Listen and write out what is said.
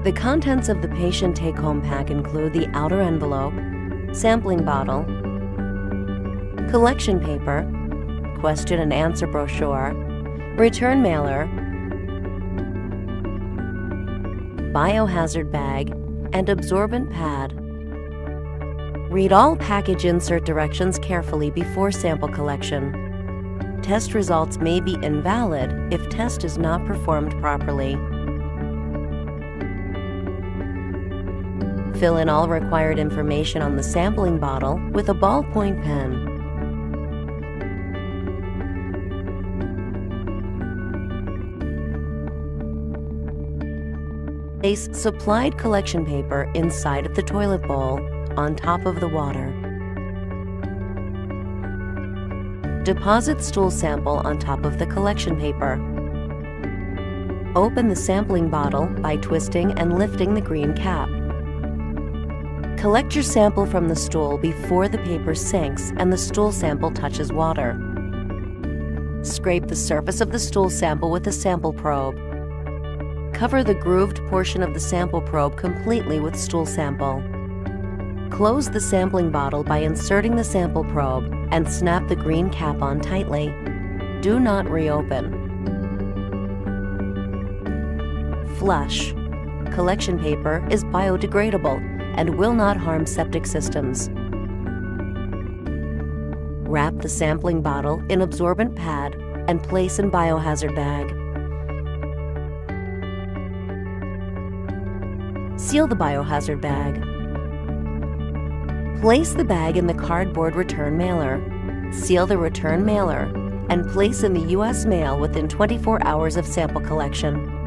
The contents of the patient take-home pack include the outer envelope, sampling bottle, collection paper, question and answer brochure, return mailer, biohazard bag, and absorbent pad. Read all package insert directions carefully before sample collection. Test results may be invalid if test is not performed properly. Fill in all required information on the sampling bottle with a ballpoint pen. Place supplied collection paper inside of the toilet bowl on top of the water. Deposit stool sample on top of the collection paper. Open the sampling bottle by twisting and lifting the green cap. Collect your sample from the stool before the paper sinks and the stool sample touches water. Scrape the surface of the stool sample with a sample probe. Cover the grooved portion of the sample probe completely with stool sample. Close the sampling bottle by inserting the sample probe and snap the green cap on tightly. Do not reopen. Flush. Collection paper is biodegradable and will not harm septic systems. Wrap the sampling bottle in absorbent pad and place in biohazard bag. Seal the biohazard bag. Place the bag in the cardboard return mailer. Seal the return mailer and place in the U.S. mail within 24 hours of sample collection.